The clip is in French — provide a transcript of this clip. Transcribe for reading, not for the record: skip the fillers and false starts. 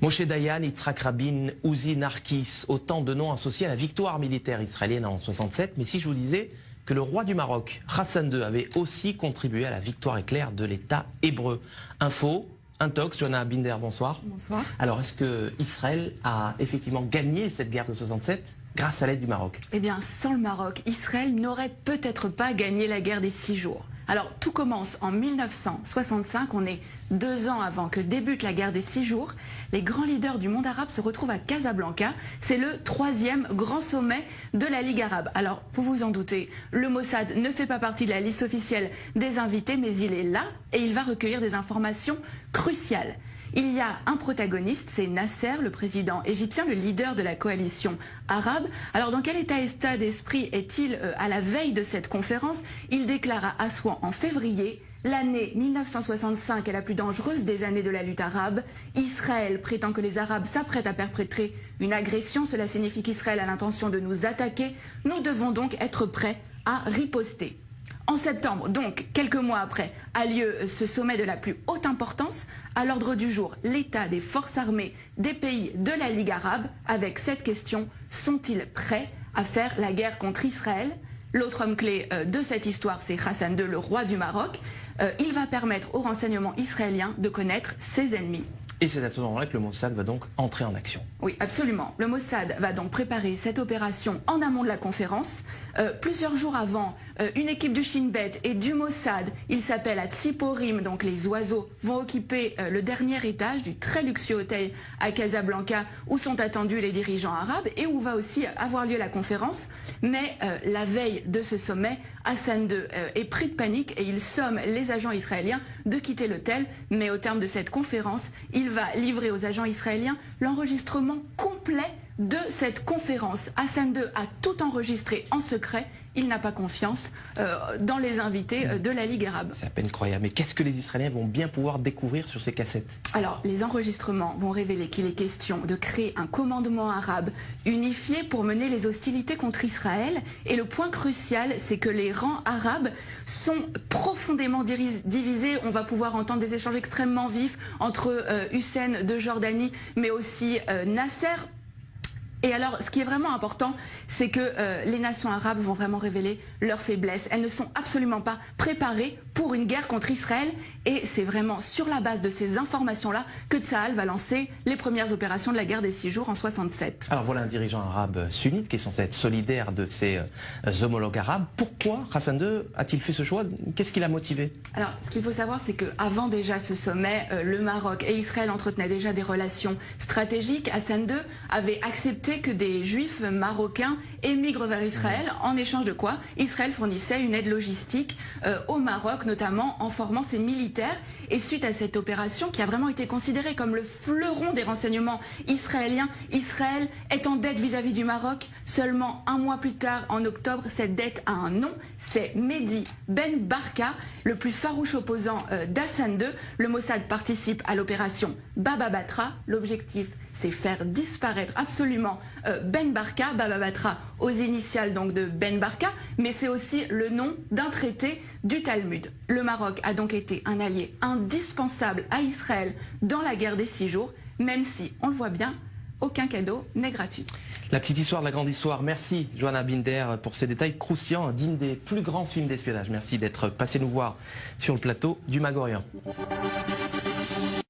Moshe Dayan, Yitzhak Rabin, Uzi Narkis, autant de noms associés à la victoire militaire israélienne en 67. Mais si je vous disais que le roi du Maroc, Hassan II, avait aussi contribué à la victoire éclair de l'État hébreu. Info, Intox, Johanna Binder, bonsoir. Bonsoir. Alors, est-ce que Israël a effectivement gagné cette guerre de 67 grâce à l'aide du Maroc? Eh bien, sans le Maroc, Israël n'aurait peut-être pas gagné la guerre des 6 jours. Alors, tout commence en 1965, on est 2 ans avant que débute la guerre des 6 jours. Les grands leaders du monde arabe se retrouvent à Casablanca. C'est le 3e grand sommet de la Ligue arabe. Alors, vous vous en doutez, le Mossad ne fait pas partie de la liste officielle des invités, mais il est là et il va recueillir des informations cruciales. Il y a un protagoniste, c'est Nasser, le président égyptien, le leader de la coalition arabe. Alors dans quel état d'esprit est-il à la veille de cette conférence? Il déclare à Assouan en février: l'année 1965 est la plus dangereuse des années de la lutte arabe. Israël prétend que les Arabes s'apprêtent à perpétrer une agression. Cela signifie qu'Israël a l'intention de nous attaquer. Nous devons donc être prêts à riposter. En septembre, donc quelques mois après, a lieu ce sommet de la plus haute importance. À l'ordre du jour, l'état des forces armées des pays de la Ligue arabe, avec cette question: sont-ils prêts à faire la guerre contre Israël? L'autre homme clé de cette histoire, c'est Hassan II, le roi du Maroc. Il va permettre aux renseignements israéliens de connaître ses ennemis. Et c'est à ce moment-là que le Mossad va donc entrer en action. Oui, absolument. Le Mossad va donc préparer cette opération en amont de la conférence. Plusieurs jours avant, une équipe du Shin Bet et du Mossad, il s'appelle à Tsiporim, donc les oiseaux, vont occuper le dernier étage du très luxueux hôtel à Casablanca où sont attendus les dirigeants arabes et où va aussi avoir lieu la conférence. Mais la veille de ce sommet, Hassan II est pris de panique et il somme les agents israéliens de quitter l'hôtel. Mais au terme de cette conférence, il va livrer aux agents israéliens l'enregistrement complet de cette conférence. Hassan II a tout enregistré en secret. Il n'a pas confiance dans les invités de la Ligue arabe. C'est à peine croyable. Mais qu'est-ce que les Israéliens vont bien pouvoir découvrir sur ces cassettes? Alors, les enregistrements vont révéler qu'il est question de créer un commandement arabe unifié pour mener les hostilités contre Israël. Et le point crucial, c'est que les rangs arabes sont profondément divisés. On va pouvoir entendre des échanges extrêmement vifs entre Hussein de Jordanie, mais aussi Nasser. Et alors, ce qui est vraiment important, c'est que les nations arabes vont vraiment révéler leurs faiblesses. Elles ne sont absolument pas préparées pour une guerre contre Israël. Et c'est vraiment sur la base de ces informations-là que Tsahal va lancer les premières opérations de la guerre des 6 jours en 67. Alors voilà un dirigeant arabe sunnite qui est censé être solidaire de ses homologues arabes. Pourquoi Hassan II a-t-il fait ce choix? Qu'est-ce qui l'a motivé? Alors, ce qu'il faut savoir, c'est qu'avant déjà ce sommet, le Maroc et Israël entretenaient déjà des relations stratégiques. Hassan II avait accepté que des juifs marocains émigrent vers Israël, en échange de quoi Israël fournissait une aide logistique au Maroc, notamment en formant ses militaires. Et suite à cette opération, qui a vraiment été considérée comme le fleuron des renseignements israéliens, Israël est en dette vis-à-vis du Maroc. Seulement un mois plus tard, en octobre, cette dette a un nom, c'est Mehdi Ben Barka, le plus farouche opposant d'Hassan II. Le Mossad participe à l'opération Baba Batra. L'objectif, c'est faire disparaître absolument Ben Barka, Baba Batra aux initiales donc de Ben Barka, mais c'est aussi le nom d'un traité du Talmud. Le Maroc a donc été un allié indispensable à Israël dans la guerre des 6 jours, même si, on le voit bien, aucun cadeau n'est gratuit. La petite histoire de la grande histoire. Merci Johanna Binder pour ces détails croustillants, dignes des plus grands films d'espionnage. Merci d'être passé nous voir sur le plateau du Mag Orient.